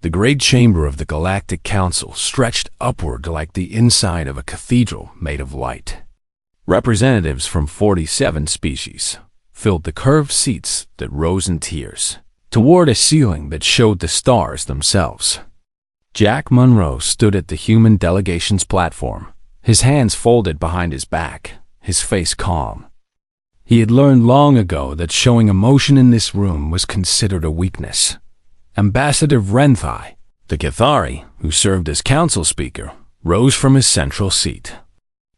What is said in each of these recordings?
The great chamber of the Galactic Council stretched upward like the inside of a cathedral made of light. Representatives from 47 species filled the curved seats that rose in tiers toward a ceiling that showed the stars themselves. Jack Monroe stood at the human delegation's platform, his hands folded behind his back, his face calm. He had learned long ago that showing emotion in this room was considered a weakness. Ambassador Vrenthai, the Cathari, who served as council speaker, rose from his central seat.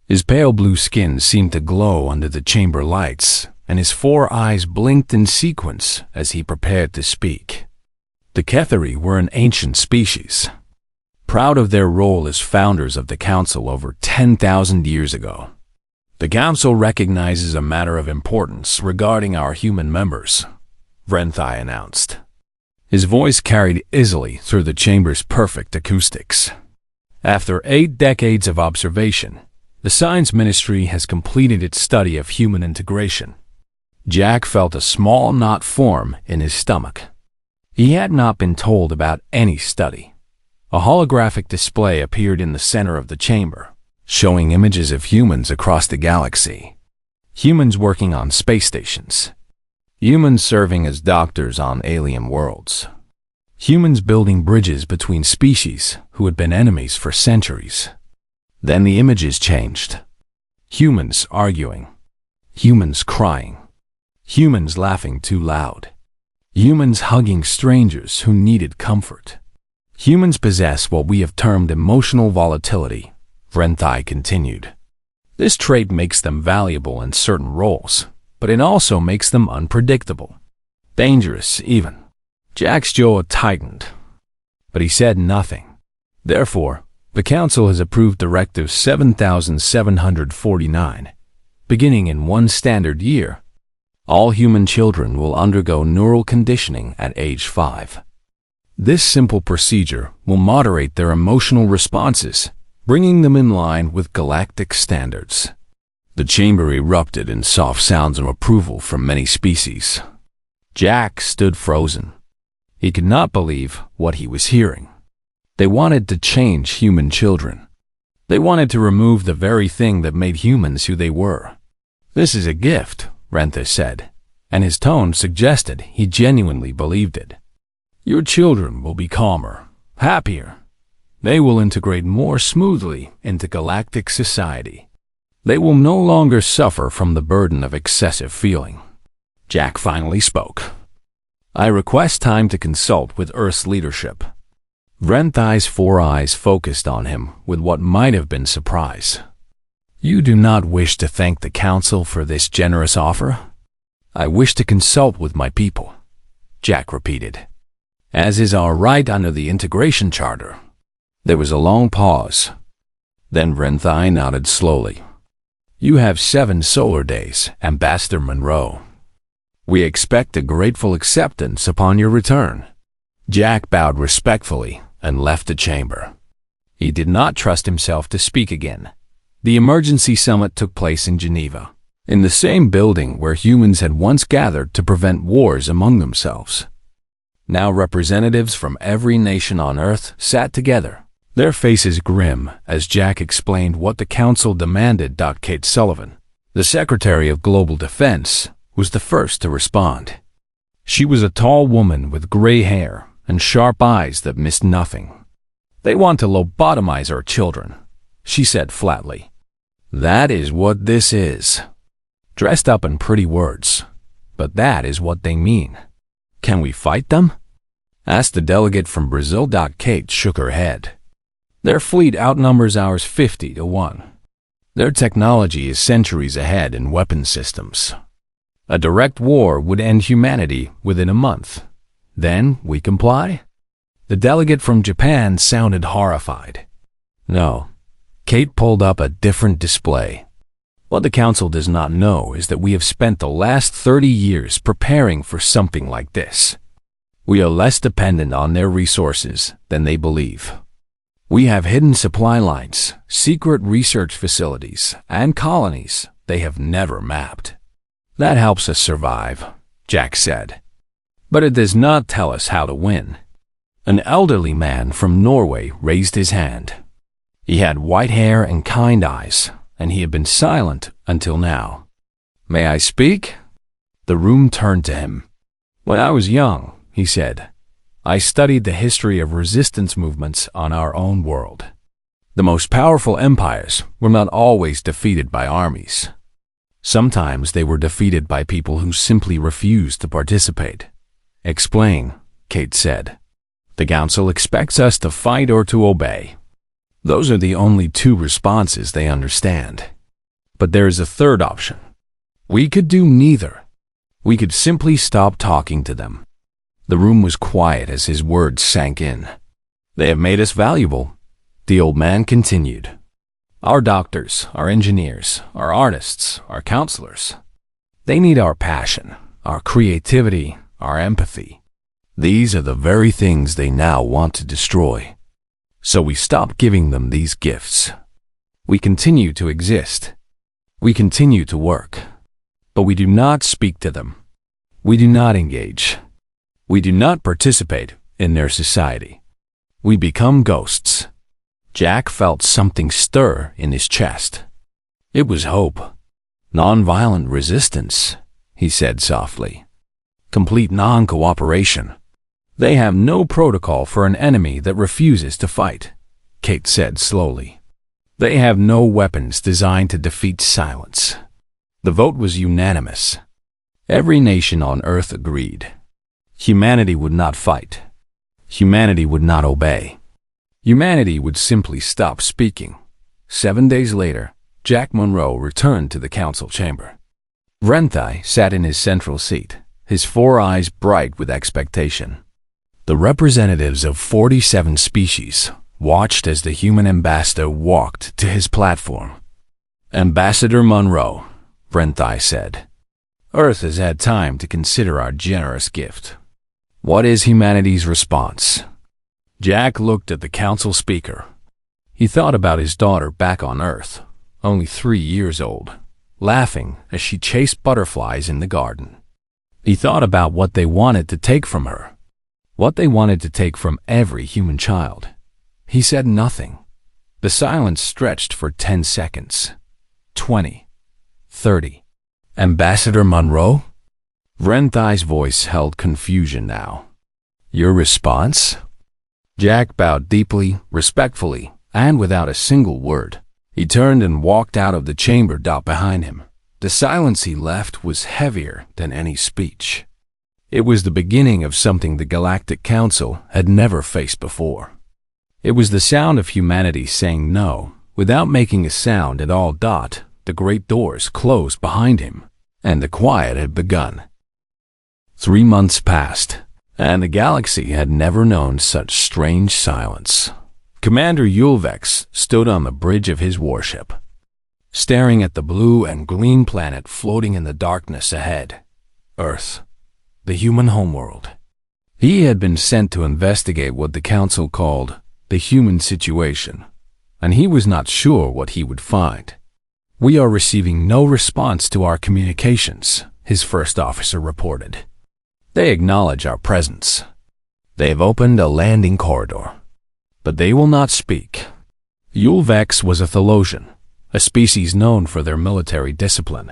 His pale blue skin seemed to glow under the chamber lights, and his 4 eyes blinked in sequence as he prepared to speak. The Cathari were an ancient species, proud of their role as founders of the council over 10,000 years ago. The council recognizes a matter of importance regarding our human members, Vrenthai announced. His voice carried easily through the chamber's perfect acoustics. After 8 decades of observation, the Science Ministry has completed its study of human integration. Jack felt a small knot form in his stomach. He had not been told about any study. A holographic display appeared in the center of the chamber, showing images of humans across the galaxy. Humans working on space stations. Humans serving as doctors on alien worlds. Humans building bridges between species who had been enemies for centuries. Then the images changed. Humans arguing. Humans crying. Humans laughing too loud. Humans hugging strangers who needed comfort. Humans possess what we have termed emotional volatility, Vrenthai continued. This trait makes them valuable in certain roles, but it also makes them unpredictable. Dangerous, even. Jack's jaw tightened, but he said nothing. Therefore, the Council has approved Directive 7749. Beginning in 1 standard year, all human children will undergo neural conditioning at age 5. This simple procedure will moderate their emotional responses, bringing them in line with galactic standards. The chamber erupted in soft sounds of approval from many species. Jack stood frozen. He could not believe what he was hearing. They wanted to change human children. They wanted to remove the very thing that made humans who they were. This is a gift, Vrenthai said, and his tone suggested he genuinely believed it. Your children will be calmer, happier. They will integrate more smoothly into galactic society. They will no longer suffer from the burden of excessive feeling. Jack finally spoke. I request time to consult with Earth's leadership. Vrenthai's 4 eyes focused on him with what might have been surprise. You do not wish to thank the Council for this generous offer? I wish to consult with my people, Jack repeated. As is our right under the Integration Charter. There was a long pause. Then Vrenthai nodded slowly. You have 7 solar days, Ambassador Monroe. We expect a grateful acceptance upon your return. Jack bowed respectfully and left the chamber. He did not trust himself to speak again. The emergency summit took place in Geneva, in the same building where humans had once gathered to prevent wars among themselves. Now representatives from every nation on Earth sat together, their faces grim as Jack explained what the Council demanded. Kate Sullivan, the Secretary of Global Defense, was the first to respond. She was a tall woman with gray hair and sharp eyes that missed nothing. They want to lobotomize our children, she said flatly. That is what this is. Dressed up in pretty words, but that is what they mean. Can we fight them? Asked the delegate from Brazil. Kate shook her head. Their fleet outnumbers ours 50 to 1. Their technology is centuries ahead in weapon systems. A direct war would end humanity within a month. Then we comply? The delegate from Japan sounded horrified. No. Kate pulled up a different display. What the Council does not know is that we have spent the last 30 years preparing for something like this. We are less dependent on their resources than they believe. We have hidden supply lines, secret research facilities, and colonies they have never mapped. That helps us survive, Jack said. But it does not tell us how to win. An elderly man from Norway raised his hand. He had white hair and kind eyes, and he had been silent until now. "May I speak?" The room turned to him. "When I was young," he said, "I studied the history of resistance movements on our own world. The most powerful empires were not always defeated by armies. Sometimes they were defeated by people who simply refused to participate." "Explain," Kate said. "The Council expects us to fight or to obey. Those are the only two responses they understand. But there is a third option. We could do neither. We could simply stop talking to them." The room was quiet as his words sank in. "They have made us valuable," the old man continued. "Our doctors, our engineers, our artists, our counselors. They need our passion, our creativity, our empathy. These are the very things they now want to destroy. So we stop giving them these gifts. We continue to exist. We continue to work. But we do not speak to them. We do not engage. We do not participate in their society. We become ghosts." Jack felt something stir in his chest. It was hope. "Nonviolent resistance," he said softly. "Complete non-cooperation. They have no protocol for an enemy that refuses to fight," Kate said slowly. "They have no weapons designed to defeat silence." The vote was unanimous. Every nation on Earth agreed. Humanity would not fight. Humanity would not obey. Humanity would simply stop speaking. 7 days later, Jack Monroe returned to the council chamber. Renthai sat in his central seat, his 4 eyes bright with expectation. The representatives of 47 species watched as the human ambassador walked to his platform. "Ambassador Monroe," Renthai said, "Earth has had time to consider our generous gift. What is humanity's response?" Jack looked at the council speaker. He thought about his daughter back on Earth, only 3 years old, laughing as she chased butterflies in the garden. He thought about what they wanted to take from her, what they wanted to take from every human child. He said nothing. The silence stretched for 10 seconds. 20. 30. "Ambassador Monroe?" Renthai's voice held confusion now. "Your response?" Jack bowed deeply, respectfully, and without a single word. He turned and walked out of the chamber behind him. The silence he left was heavier than any speech. It was the beginning of something the Galactic Council had never faced before. It was the sound of humanity saying no, without making a sound at all. The great doors closed behind him, and the quiet had begun. 3 months passed, and the galaxy had never known such strange silence. Commander Yulvex stood on the bridge of his warship, staring at the blue and green planet floating in the darkness ahead. Earth, the human homeworld. He had been sent to investigate what the Council called the human situation, and he was not sure what he would find. "We are receiving no response to our communications," his first officer reported. "They acknowledge our presence. They have opened a landing corridor, but they will not speak." Yulvex was a Thelosian, a species known for their military discipline.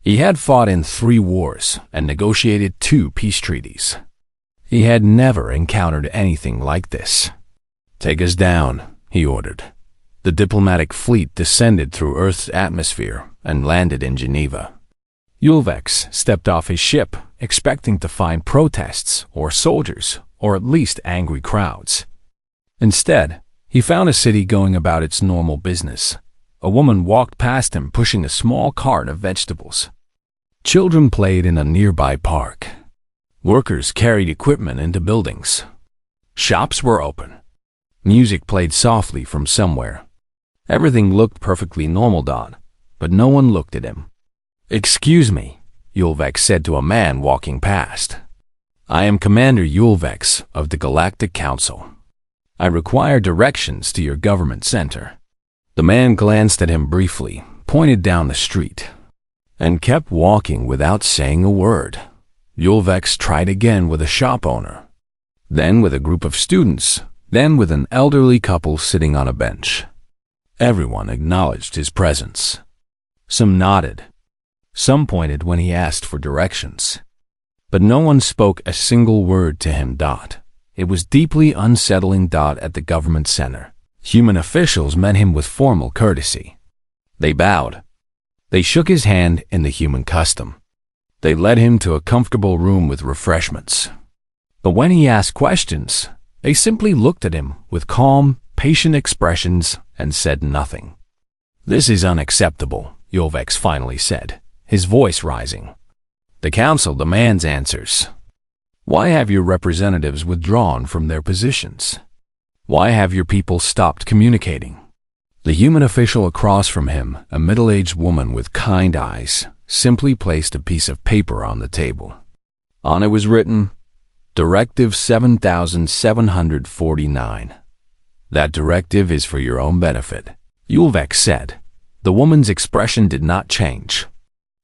He had fought in 3 wars and negotiated 2 peace treaties. He had never encountered anything like this. "Take us down," he ordered. The diplomatic fleet descended through Earth's atmosphere and landed in Geneva. Yulvex stepped off his ship, expecting to find protests or soldiers, or at least angry crowds. Instead, he found a city going about its normal business. A woman walked past him pushing a small cart of vegetables. Children played in a nearby park. Workers carried equipment into buildings. Shops were open. Music played softly from somewhere. Everything looked perfectly normal, but no one looked at him. "Excuse me," Yulvex said to a man walking past. "I am Commander Yulvex of the Galactic Council. I require directions to your government center." The man glanced at him briefly, pointed down the street, and kept walking without saying a word. Yulvex tried again with a shop owner. then with a group of students, then with an elderly couple sitting on a bench. Everyone acknowledged his presence. Some nodded. Some pointed when he asked for directions. But no one spoke a single word to him. It was deeply unsettling. At the government center, human officials met him with formal courtesy. They bowed. They shook his hand in the human custom. They led him to a comfortable room with refreshments. But when he asked questions, they simply looked at him with calm, patient expressions and said nothing. "This is unacceptable," HFY finally said, his voice rising. "The council demands answers. Why have your representatives withdrawn from their positions? Why have your people stopped communicating?" The human official across from him, a middle-aged woman with kind eyes, simply placed a piece of paper on the table. On it was written, Directive 7749. "That directive is for your own benefit," HFY said. The woman's expression did not change.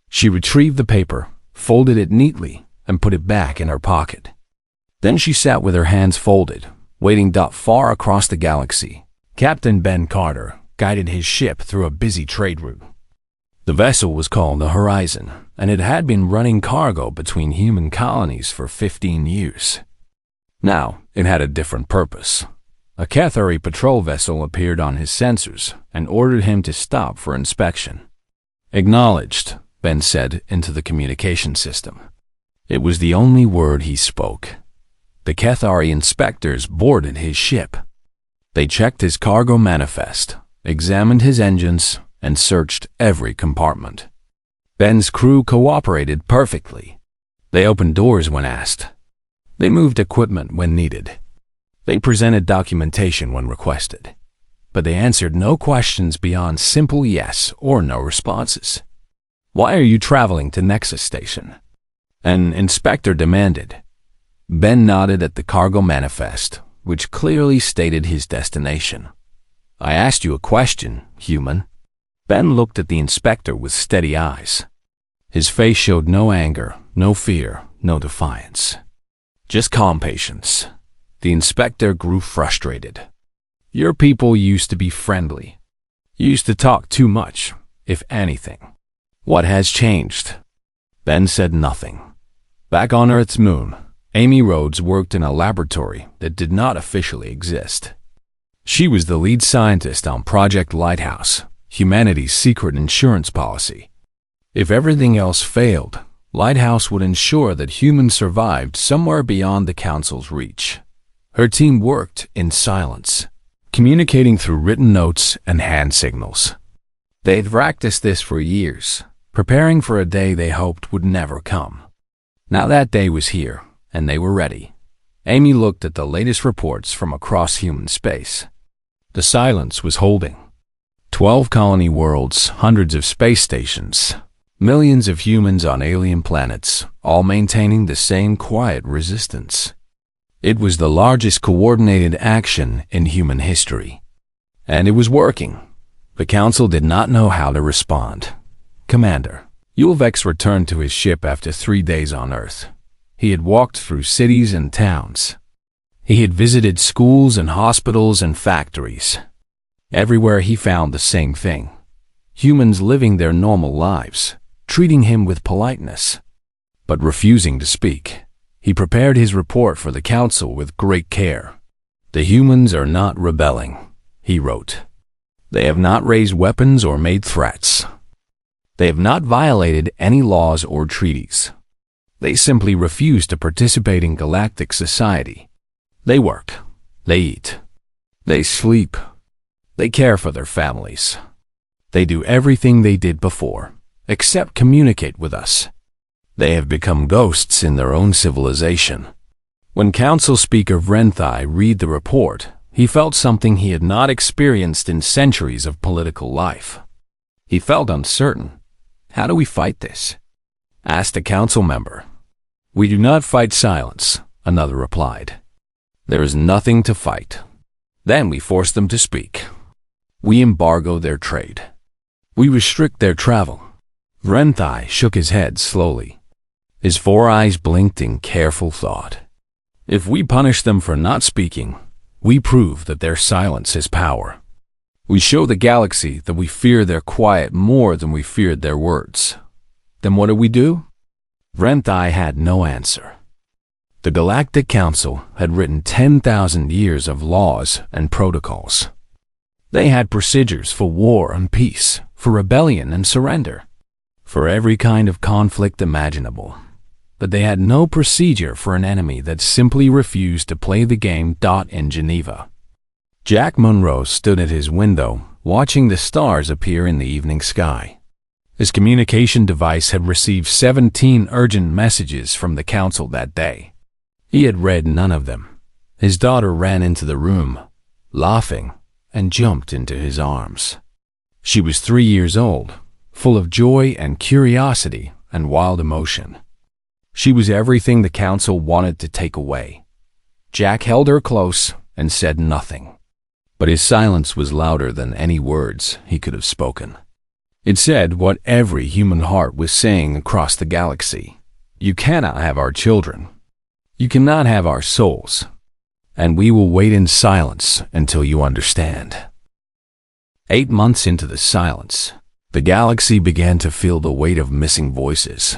She retrieved the paper, folded it neatly, and put it back in her pocket. Then she sat with her hands folded, waiting. Far across the galaxy, Captain Ben Carter guided his ship through a busy trade route. The vessel was called the Horizon, and it had been running cargo between human colonies for 15 years. Now, it had a different purpose. A Cathari patrol vessel appeared on his sensors and ordered him to stop for inspection. "Acknowledged," Ben said into the communication system. It was the only word he spoke. The Cathari inspectors boarded his ship. They checked his cargo manifest, examined his engines, and searched every compartment. Ben's crew cooperated perfectly. They opened doors when asked. They moved equipment when needed. They presented documentation when requested. But they answered no questions beyond simple yes or no responses. "Why are you traveling to Nexus Station?" an inspector demanded. Ben nodded at the cargo manifest, which clearly stated his destination. "I asked you a question, human." Ben looked at the inspector with steady eyes. His face showed no anger, no fear, no defiance. Just calm patience. The inspector grew frustrated. "Your people used to be friendly. You used to talk too much, if anything. What has changed?" Ben said nothing. Back on Earth's moon, Amy Rhodes worked in a laboratory that did not officially exist. She was the lead scientist on Project Lighthouse, humanity's secret insurance policy. If everything else failed, Lighthouse would ensure that humans survived somewhere beyond the Council's reach. Her team worked in silence, communicating through written notes and hand signals. They'd practiced this for years, preparing for a day they hoped would never come. Now that day was here, and they were ready. Amy looked at the latest reports from across human space. The silence was holding. 12 colony worlds, hundreds of space stations, millions of humans on alien planets, all maintaining the same quiet resistance. It was the largest coordinated action in human history. And it was working. The Council did not know how to respond. "Commander." HFY returned to his ship after 3 days on Earth. He had walked through cities and towns. He had visited schools and hospitals and factories. Everywhere he found the same thing. Humans living their normal lives, treating him with politeness, but refusing to speak. He prepared his report for the Council with great care. "The humans are not rebelling," he wrote. "They have not raised weapons or made threats. They have not violated any laws or treaties. They simply refuse to participate in galactic society. They work. They eat. They sleep. They care for their families. They do everything they did before, except communicate with us. They have become ghosts in their own civilization." When Council Speaker Renthai read the report, he felt something he had not experienced in centuries of political life. He felt uncertain. "How do we fight this?" asked a council member. "We do not fight silence," another replied. "There is nothing to fight. Then we force them to speak. We embargo their trade. We restrict their travel." Renthai shook his head slowly. His 4 eyes blinked in careful thought. If we punish them for not speaking, we prove that their silence is power. We show the galaxy that we fear their quiet more than we feared their words. Then what do? Renthai had no answer. The Galactic Council had written 10,000 years of laws and protocols. They had procedures for war and peace, for rebellion and surrender, for every kind of conflict imaginable. But they had no procedure for an enemy that simply refused to play the game. In Geneva, Jack Munro stood at his window, watching the stars appear in the evening sky. His communication device had received 17 urgent messages from the Council that day. He had read none of them. His daughter ran into the room, laughing, and jumped into his arms. She was 3 years old, full of joy and curiosity and wild emotion. She was everything the Council wanted to take away. Jack held her close and said nothing. But his silence was louder than any words he could have spoken. It said what every human heart was saying across the galaxy. You cannot have our children. You cannot have our souls. And we will wait in silence until you understand. 8 months into the silence, the galaxy began to feel the weight of missing voices.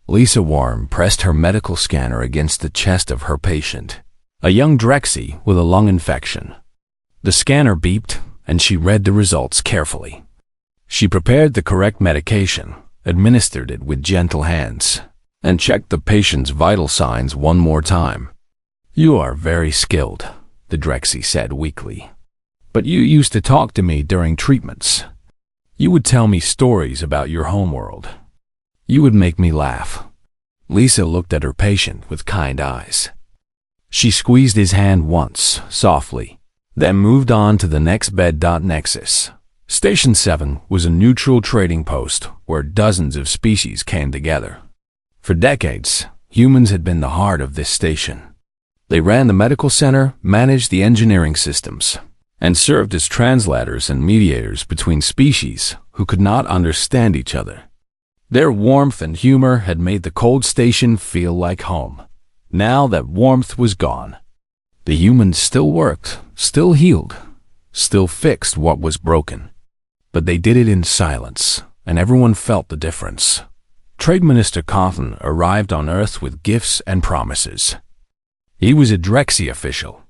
Lisa Worm pressed her medical scanner against the chest of her patient, a young Drexy with a lung infection. The scanner beeped, and she read the results carefully. She prepared the correct medication, administered it with gentle hands, and checked the patient's vital signs one more time. You are very skilled, the Drexy said weakly. But you used to talk to me during treatments. You would tell me stories about your homeworld. You would make me laugh. Lisa looked at her patient with kind eyes. She squeezed his hand once, softly, then moved on to the next bed. Nexus. Station 7 was a neutral trading post where dozens of species came together. For decades, humans had been the heart of this station. They ran the medical center, managed the engineering systems, and served as translators and mediators between species who could not understand each other. Their warmth and humor had made the cold station feel like home. Now that warmth was gone, the humans still worked, still healed, still fixed what was broken. But they did it in silence, and everyone felt the difference. Trade Minister Cawthon arrived on Earth with gifts and promises. He was a Drexy official,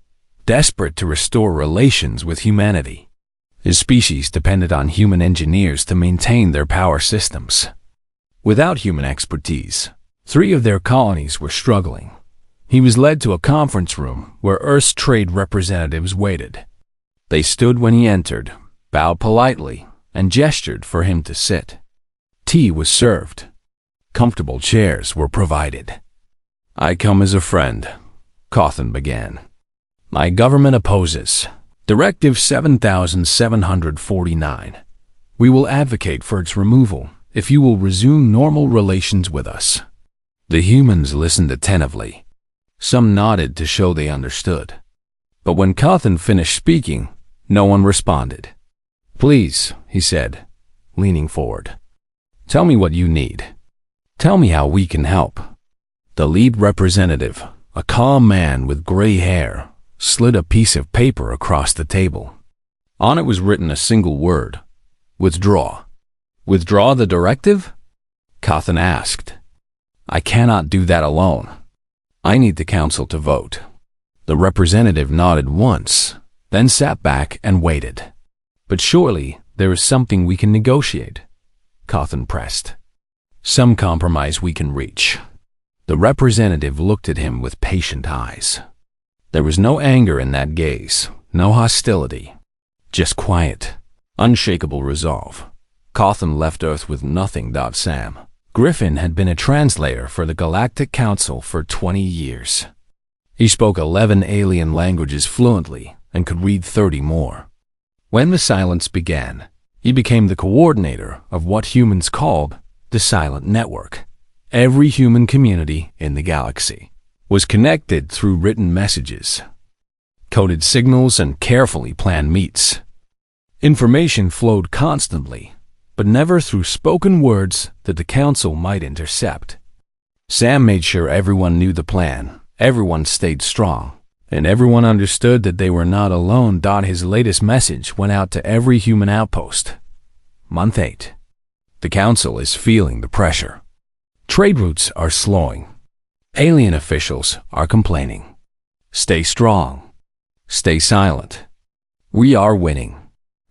desperate to restore relations with humanity. His species depended on human engineers to maintain their power systems. Without human expertise, 3 of their colonies were struggling. He was led to a conference room where Earth's trade representatives waited. They stood when he entered, bowed politely, and gestured for him to sit. Tea was served. Comfortable chairs were provided. I come as a friend, Cawthon began. My government opposes Directive 7749. We will advocate for its removal if you will resume normal relations with us. The humans listened attentively. Some nodded to show they understood. But when Cawthon finished speaking, no one responded. Please, he said, leaning forward. Tell me what you need. Tell me how we can help. The lead representative, a calm man with gray hair, slid a piece of paper across the table. On it was written a single word: withdraw. Withdraw the directive? Cawthon asked. I cannot do that alone. I need the council to vote. The representative nodded once, then sat back and waited. But surely there is something we can negotiate, Cawthon pressed. Some compromise we can reach. The representative looked at him with patient eyes. There was no anger in that gaze, no hostility, just quiet, unshakable resolve. Cawthon left Earth with nothing. Sam Griffin had been a translator for the Galactic Council for 20 years. He spoke 11 alien languages fluently and could read 30 more. When the silence began, he became the coordinator of what humans called the Silent Network. Every human community in the galaxy was connected through written messages, coded signals, and carefully planned meets. Information flowed constantly, but never through spoken words that the council might intercept. Sam made sure everyone knew the plan Everyone stayed strong, and everyone understood that they were not alone. His latest message went out to every human outpost. Month 8. The Council is feeling the pressure. Trade routes are slowing. Alien officials are complaining. Stay strong. Stay silent. We are winning.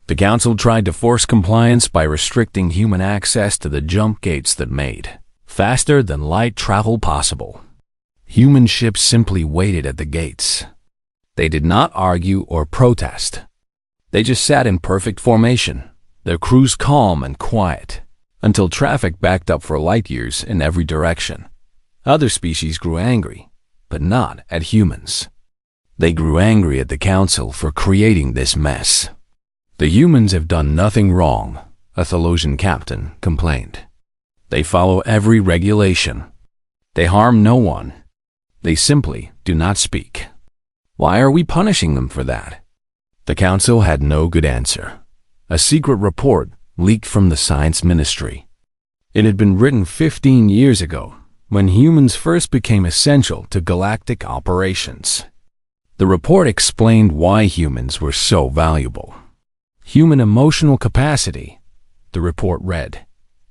The Council tried to force compliance by restricting human access to the jump gates that made faster than light travel possible. Human ships simply waited at the gates. They did not argue or protest. They just sat in perfect formation, their crews calm and quiet, until traffic backed up for light years in every direction. Other species grew angry, but not at humans. They grew angry at the Council for creating this mess. The humans have done nothing wrong, a Thelosian captain complained. They follow every regulation. They harm no one. They simply do not speak. Why are we punishing them for that? The Council had no good answer. A secret report leaked from the Science Ministry. It had been written 15 years ago, when humans first became essential to galactic operations. The report explained why humans were so valuable. Human emotional capacity, the report read,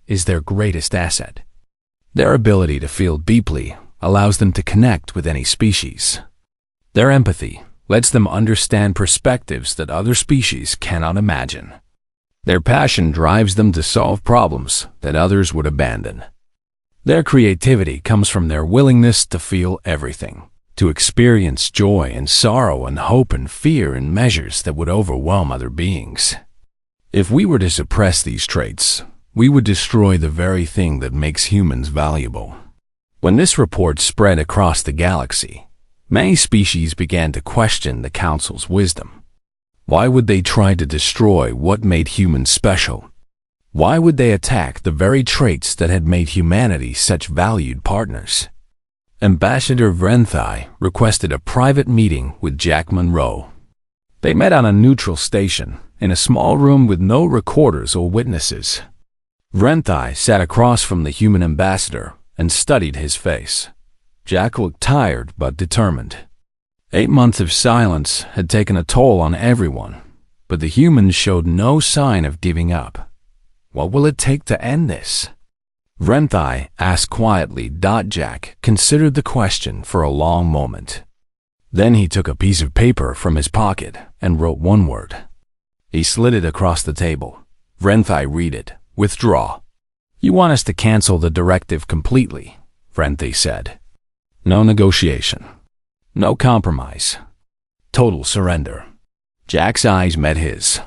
is their greatest asset. Their ability to feel deeply allows them to connect with any species. Their empathy lets them understand perspectives that other species cannot imagine. Their passion drives them to solve problems that others would abandon. Their creativity comes from their willingness to feel everything, to experience joy and sorrow and hope and fear in measures that would overwhelm other beings. If we were to suppress these traits, we would destroy the very thing that makes humans valuable. When this report spread across the galaxy, many species began to question the Council's wisdom. Why would they try to destroy what made humans special? Why would they attack the very traits that had made humanity such valued partners? Ambassador Vrenthai requested a private meeting with Jack Monroe. They met on a neutral station, in a small room with no recorders or witnesses. Vrenthai sat across from the human ambassador and studied his face. Jack looked tired but determined. 8 months of silence had taken a toll on everyone, but the humans showed no sign of giving up. What will it take to end this? Vrenthai asked quietly. Jack considered the question for a long moment. Then he took a piece of paper from his pocket and wrote one word. He slid it across the table. Vrenthai read it. Withdraw. You want us to cancel the directive completely, Vrenthai said. No negotiation. No compromise. Total surrender. Jack's eyes met his.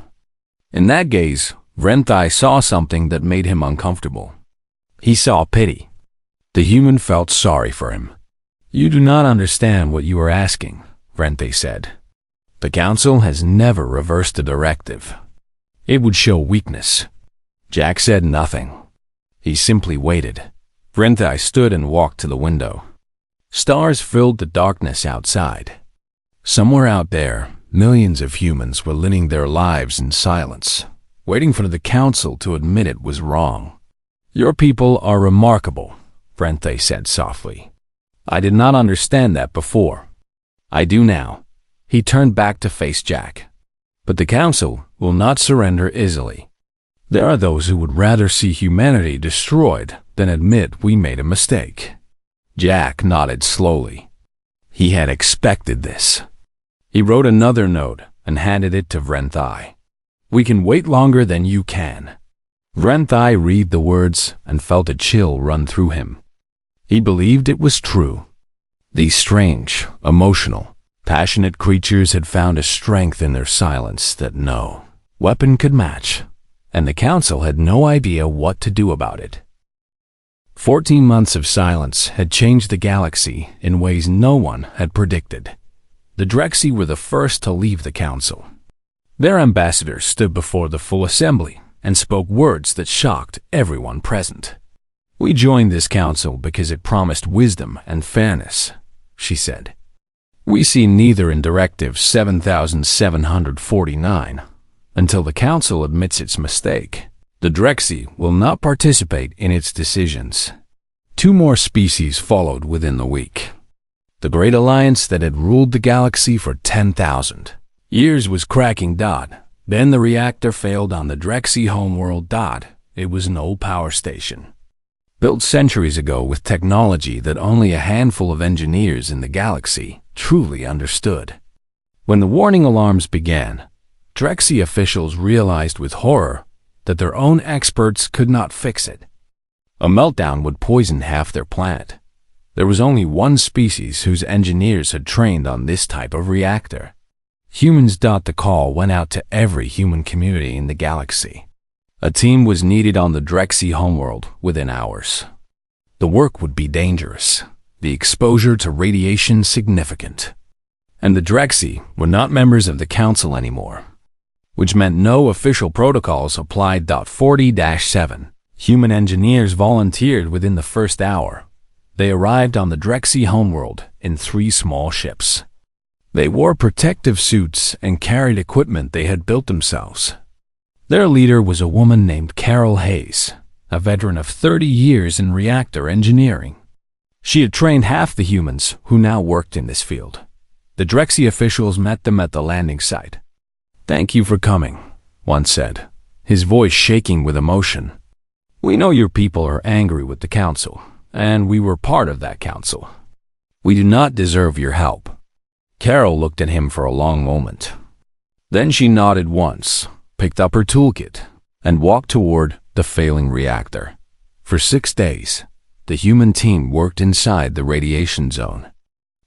In that gaze, Vrenthai saw something that made him uncomfortable. He saw pity. The human felt sorry for him. You do not understand what you are asking, Vrenthai said. The Council has never reversed a directive. It would show weakness. Jack said nothing. He simply waited. Vrenthai stood and walked to the window. Stars filled the darkness outside. Somewhere out there, millions of humans were living their lives in silence, waiting for the Council to admit it was wrong. Your people are remarkable, Vrenthai said softly. I did not understand that before. I do now. He turned back to face Jack. But the Council will not surrender easily. There are those who would rather see humanity destroyed than admit we made a mistake. Jack nodded slowly. He had expected this. He wrote another note and handed it to Vrenthai. We can wait longer than you can. Vrenthai read the words and felt a chill run through him. He believed it was true. These strange, emotional, passionate creatures had found a strength in their silence that no weapon could match, and the Council had no idea what to do about it. 14 months of silence had changed the galaxy in ways no one had predicted. The Drexy were the first to leave the Council. Their ambassador stood before the full assembly and spoke words that shocked everyone present. We joined this Council because it promised wisdom and fairness, she said. We see neither in Directive 7749 until the Council admits its mistake. The Drexy will not participate in its decisions. 2 more species followed within the week. The great alliance that had ruled the galaxy for 10,000 years was cracking. Then the reactor failed on the Drexy homeworld. It was an old power station, built centuries ago with technology that only a handful of engineers in the galaxy truly understood. When the warning alarms began, Drexy officials realized with horror that their own experts could not fix it. A meltdown would poison half their planet. There was only one species whose engineers had trained on this type of reactor. Humans. The call went out to every human community in the galaxy. A team was needed on the Drexy homeworld within hours. The work would be dangerous, the exposure to radiation significant. And the Drexy were not members of the Council anymore, which meant no official protocols applied. 40-7 human engineers volunteered within the first hour. They arrived on the Drexy homeworld in 3 small ships. They wore protective suits and carried equipment they had built themselves. Their leader was a woman named Carol Hayes, a veteran of 30 years in reactor engineering. She had trained half the humans who now worked in this field. The Drexy officials met them at the landing site. "Thank you for coming," one said, his voice shaking with emotion. "We know your people are angry with the council, and we were part of that council. We do not deserve your help." Carol looked at him for a long moment. Then she nodded once, picked up her toolkit, and walked toward the failing reactor. For 6 days, the human team worked inside the radiation zone.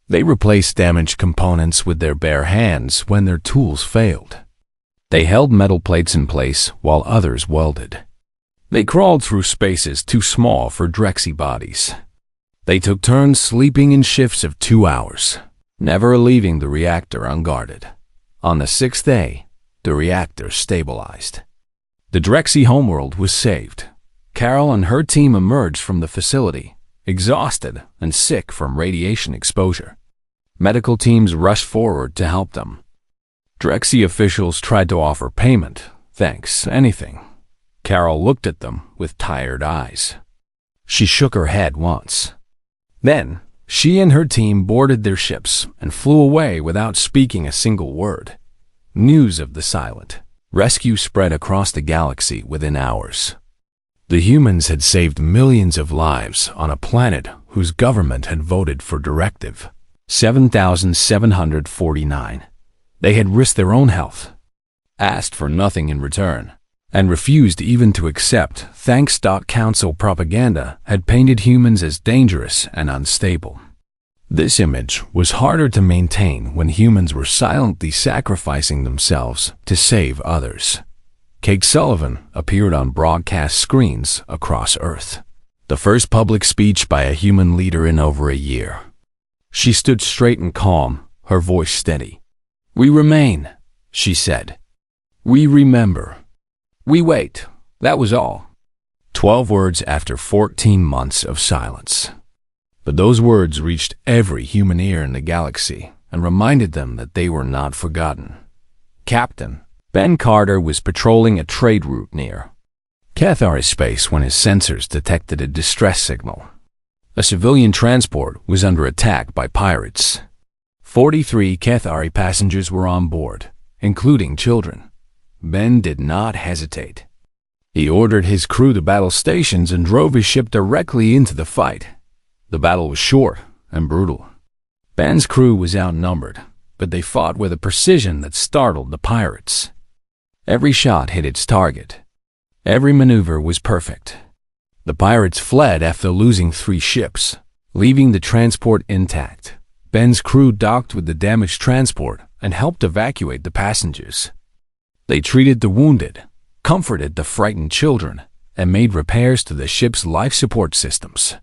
They replaced damaged components with their bare hands when their tools failed. They held metal plates in place while others welded. They crawled through spaces too small for Drexy bodies. They took turns sleeping in shifts of 2 hours, never leaving the reactor unguarded. On the 6th day, the reactor stabilized. The Drexy homeworld was saved. Carol and her team emerged from the facility, exhausted and sick from radiation exposure. Medical teams rushed forward to help them. Drexy officials tried to offer payment, thanks, anything. Carol looked at them with tired eyes. She shook her head once. Then, she and her team boarded their ships and flew away without speaking a single word. News of the silent rescue spread across the galaxy within hours. The humans had saved millions of lives on a planet whose government had voted for Directive 7749. They had risked their own health, asked for nothing in return, and refused even to accept thanks. Council propaganda had painted humans as dangerous and unstable. This image was harder to maintain when humans were silently sacrificing themselves to save others. Kate Sullivan appeared on broadcast screens across Earth. The first public speech by a human leader in over a year. She stood straight and calm, her voice steady. "We remain," she said. "We remember. We wait." That was all. 12 words after 14 months of silence. But those words reached every human ear in the galaxy and reminded them that they were not forgotten. Captain Ben Carter was patrolling a trade route near Cathari space when his sensors detected a distress signal. A civilian transport was under attack by pirates. 43 Cathari passengers were on board, including children. Ben did not hesitate. He ordered his crew to battle stations and drove his ship directly into the fight. The battle was short and brutal. Ben's crew was outnumbered, but they fought with a precision that startled the pirates. Every shot hit its target. Every maneuver was perfect. The pirates fled after losing 3 ships, leaving the transport intact. Ben's crew docked with the damaged transport and helped evacuate the passengers. They treated the wounded, comforted the frightened children, and made repairs to the ship's life support systems.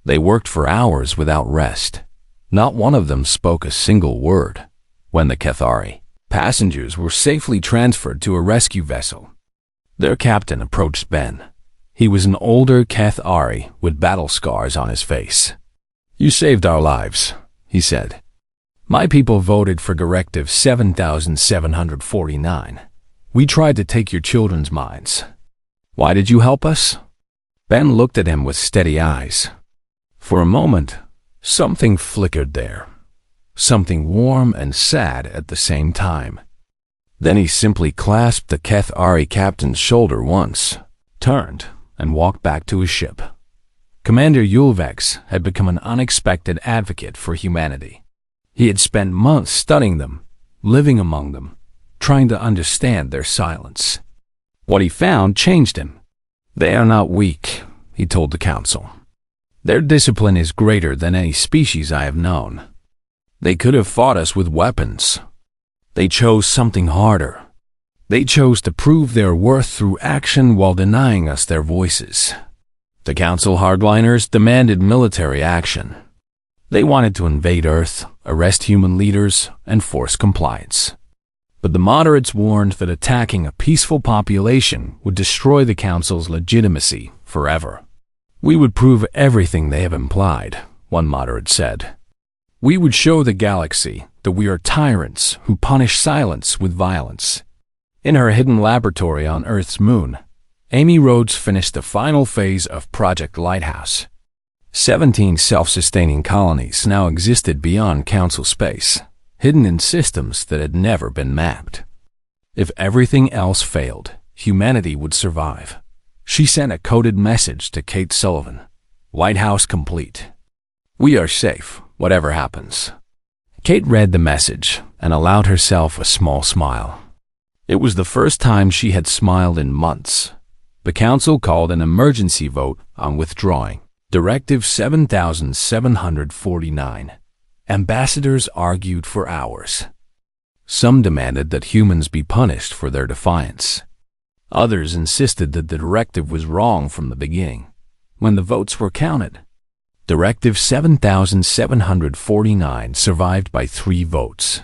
They worked for hours without rest. Not one of them spoke a single word. When the Cathari passengers were safely transferred to a rescue vessel, their captain approached Ben. He was an older Cathari with battle scars on his face. "You saved our lives," he said. "My people voted for Directive 7749. We tried to take your children's minds. Why did you help us?" Ben looked at him with steady eyes. For a moment, Something flickered there, something warm and sad at the same time. Then he simply clasped the Kethari captain's shoulder once, turned, and walked back to his ship. Commander Yulvex had become an unexpected advocate for humanity. He had spent months studying them, living among them, trying to understand their silence. What he found changed him. They are not weak, he told the council. Their discipline is greater than any species I have known. They could have fought us with weapons. They chose something harder. They chose to prove their worth through action while denying us their voices. The council hardliners demanded military action. They wanted to invade Earth, arrest human leaders, and force compliance. But the moderates warned that attacking a peaceful population would destroy the council's legitimacy forever. We would prove everything they have implied, one moderate said. We would show the galaxy that we are tyrants who punish silence with violence. In her hidden laboratory on Earth's moon, Amy Rhodes finished the final phase of Project Lighthouse. 17 self-sustaining colonies now existed beyond council space, hidden in systems that had never been mapped. If everything else failed, humanity would survive. She sent a coded message to Kate Sullivan. Lighthouse complete. We are safe, whatever happens. Kate read the message and allowed herself a small smile. It was the first time she had smiled in months. The council called an emergency vote on withdrawing Directive 7749. Ambassadors argued for hours. Some demanded that humans be punished for their defiance. Others insisted that the directive was wrong from the beginning. When the votes were counted, Directive 7749 survived by 3 votes.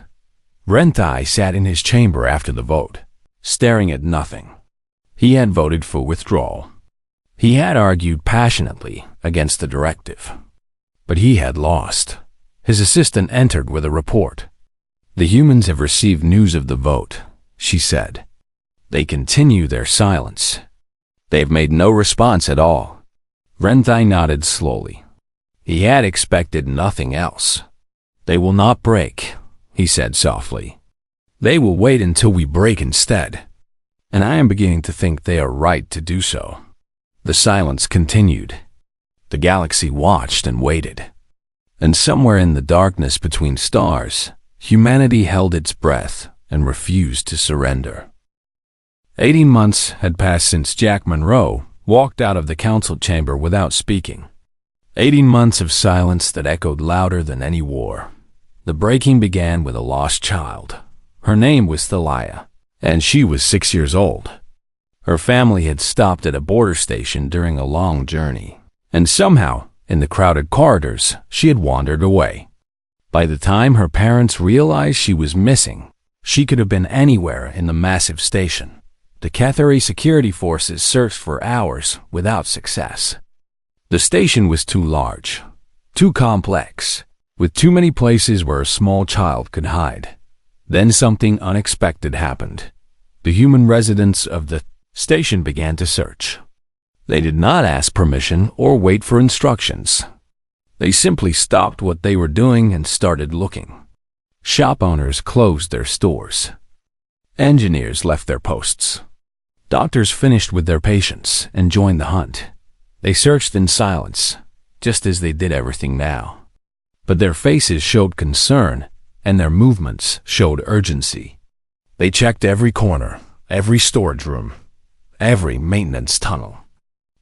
Rentai sat in his chamber after the vote, staring at nothing. He had voted for withdrawal. He had argued passionately against the directive. But he had lost. His assistant entered with a report. The humans have received news of the vote, she said. They continue their silence. They have made no response at all. Rentai nodded slowly. He had expected nothing else. They will not break, he said softly. They will wait until we break instead. And I am beginning to think they are right to do so. The silence continued. The galaxy watched and waited. And somewhere in the darkness between stars, humanity held its breath and refused to surrender. 18 months had passed since Jack Monroe walked out of the council chamber without speaking. 18 months of silence that echoed louder than any war. The breaking began with a lost child. Her name was Thalia, and she was 6 years old. Her family had stopped at a border station during a long journey, and somehow, in the crowded corridors, she had wandered away. By the time her parents realized she was missing, she could have been anywhere in the massive station. The Cathari security forces searched for hours without success. The station was too large, too complex, with too many places where a small child could hide. Then something unexpected happened. The human residents of the station began to search. They did not ask permission or wait for instructions. They simply stopped what they were doing and started looking. Shop owners closed their stores. Engineers left their posts. Doctors finished with their patients and joined the hunt. They searched in silence, just as they did everything now. But their faces showed concern, and their movements showed urgency. They checked every corner, every storage room, every maintenance tunnel.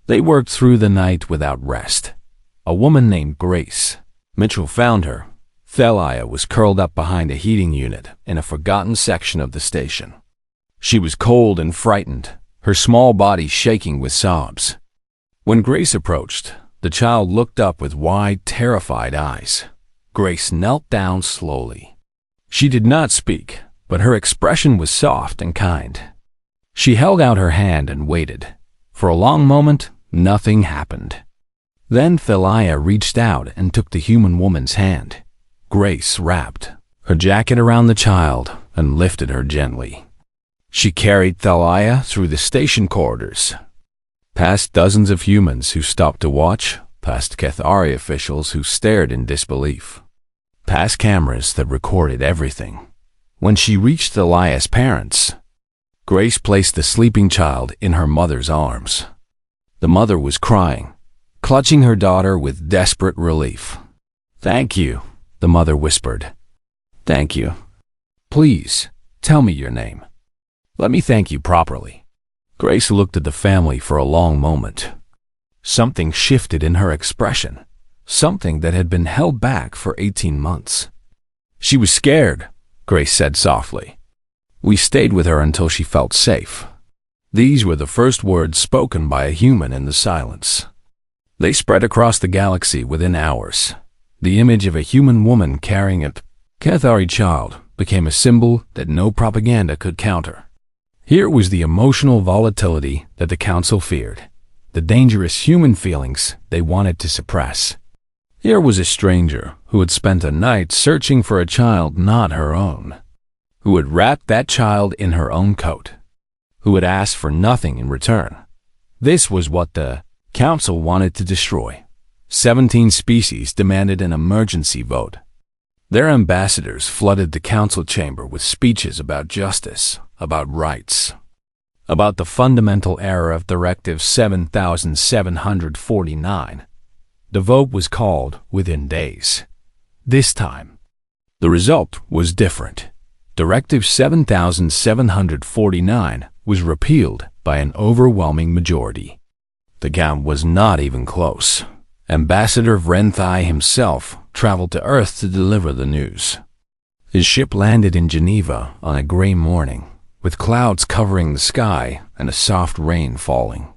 They worked through the night without rest. A woman named Grace. Mitchell found her. Thalia was curled up behind a heating unit in a forgotten section of the station. She was cold and frightened, her small body shaking with sobs. When Grace approached, the child looked up with wide, terrified eyes. Grace knelt down slowly. She did not speak, but her expression was soft and kind. She held out her hand and waited. For a long moment, nothing happened. Then Thalia reached out and took the human woman's hand. Grace wrapped her jacket around the child and lifted her gently. She carried Thalia through the station corridors, past dozens of humans who stopped to watch, past Cathari officials who stared in disbelief, past cameras that recorded everything. When she reached Elias' parents, Grace placed the sleeping child in her mother's arms. The mother was crying, clutching her daughter with desperate relief. "Thank you," the mother whispered. "Thank you. Please, tell me your name. Let me thank you properly." Grace looked at the family for a long moment. Something shifted in her expression, something that had been held back for 18 months. "She was scared," Grace said softly. "We stayed with her until she felt safe." These were the first words spoken by a human in the silence. They spread across the galaxy within hours. The image of a human woman carrying a Cathari child became a symbol that no propaganda could counter. Here was the emotional volatility that the Council feared, the dangerous human feelings they wanted to suppress. Here was a stranger who had spent a night searching for a child not her own, who had wrapped that child in her own coat, who had asked for nothing in return. This was what the Council wanted to destroy. 17 species demanded an emergency vote. Their ambassadors flooded the council chamber with speeches about justice, about rights, about the fundamental error of Directive 7749. The vote was called within days. This time, the result was different. Directive 7749 was repealed by an overwhelming majority. The count was not even close. Ambassador Vrenthai himself traveled to Earth to deliver the news. His ship landed in Geneva on a gray morning, with clouds covering the sky and a soft rain falling.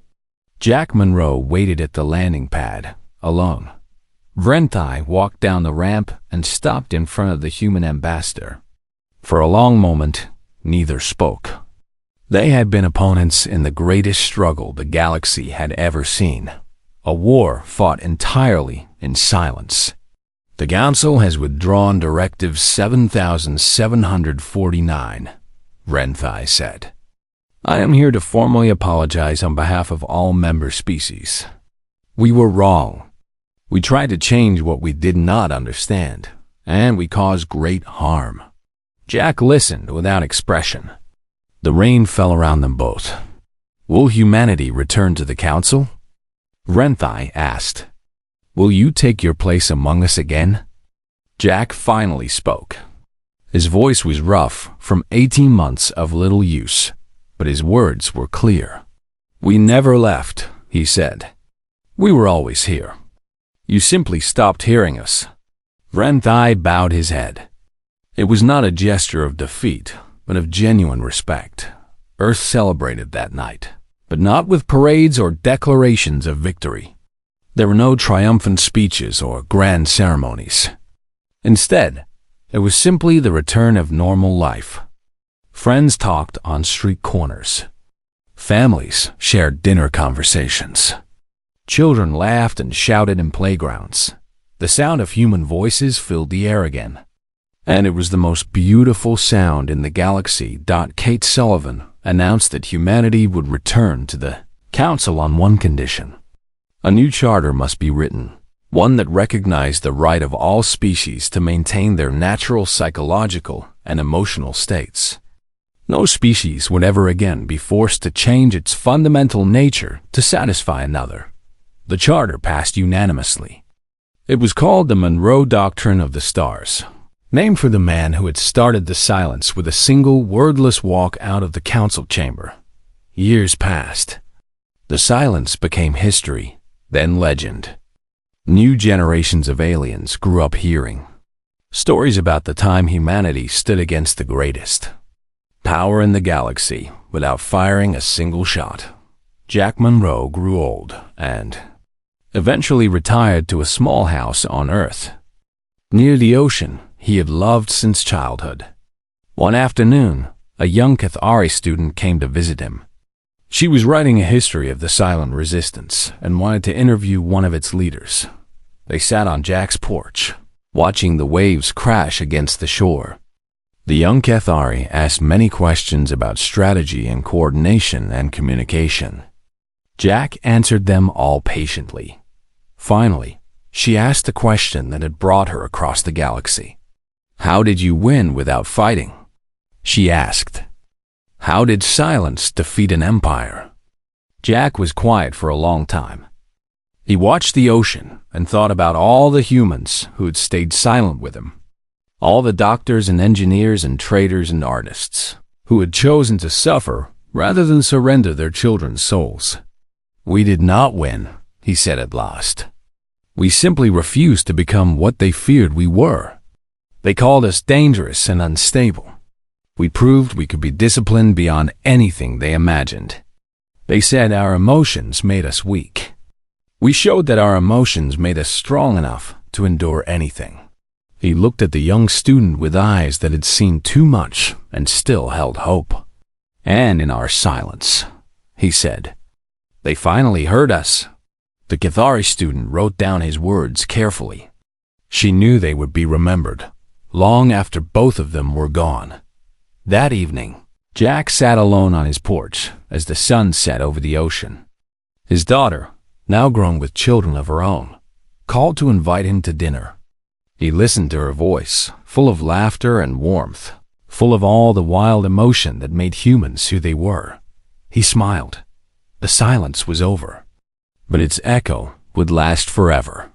Jack Monroe waited at the landing pad, alone. Vrenthai walked down the ramp and stopped in front of the human ambassador. For a long moment, neither spoke. They had been opponents in the greatest struggle the galaxy had ever seen, a war fought entirely in silence. "The Council has withdrawn Directive 7749, Vrenthai said. "I am here to formally apologize on behalf of all member species. We were wrong. We tried to change what we did not understand, and we caused great harm." Jack listened without expression. The rain fell around them both. "Will humanity return to the Council?" Vrenthai asked. "Will you take your place among us again?" Jack finally spoke. His voice was rough from 18 months of little use, but his words were clear. "We never left," he said. "We were always here. You simply stopped hearing us." Vrenthai bowed his head. It was not a gesture of defeat, but of genuine respect. Earth celebrated that night, but not with parades or declarations of victory. There were no triumphant speeches or grand ceremonies. Instead, it was simply the return of normal life. Friends talked on street corners. Families shared dinner conversations. Children laughed and shouted in playgrounds. The sound of human voices filled the air again. And it was the most beautiful sound in the galaxy. Kate Sullivan announced that humanity would return to the Council on one condition. A new charter must be written, one that recognized the right of all species to maintain their natural psychological and emotional states. No species would ever again be forced to change its fundamental nature to satisfy another. The charter passed unanimously. It was called the Monroe Doctrine of the Stars, named for the man who had started the silence with a single wordless walk out of the council chamber. Years passed. The silence became history, then legend. New generations of aliens grew up hearing stories about the time humanity stood against the greatest power in the galaxy without firing a single shot. Jack Monroe grew old and eventually retired to a small house on Earth, near the ocean he had loved since childhood. One afternoon, a young Cathari student came to visit him. She was writing a history of the silent resistance and wanted to interview one of its leaders. They sat on Jack's porch, watching the waves crash against the shore. The young Cathari asked many questions about strategy and coordination and communication. Jack answered them all patiently. Finally, she asked the question that had brought her across the galaxy. "How did you win without fighting?" she asked. "How did silence defeat an empire?" Jack was quiet for a long time. He watched the ocean and thought about all the humans who had stayed silent with him. All the doctors and engineers and traders and artists who had chosen to suffer rather than surrender their children's souls. "We did not win," he said at last. "We simply refused to become what they feared we were. They called us dangerous and unstable. We proved we could be disciplined beyond anything they imagined. They said our emotions made us weak. We showed that our emotions made us strong enough to endure anything." He looked at the young student with eyes that had seen too much and still held hope. "And in our silence," he said, "they finally heard us." The Cathari student wrote down his words carefully. She knew they would be remembered, long after both of them were gone. That evening, Jack sat alone on his porch as the sun set over the ocean. His daughter, now grown with children of her own, called to invite him to dinner. He listened to her voice, full of laughter and warmth, full of all the wild emotion that made humans who they were. He smiled. The silence was over, but its echo would last forever.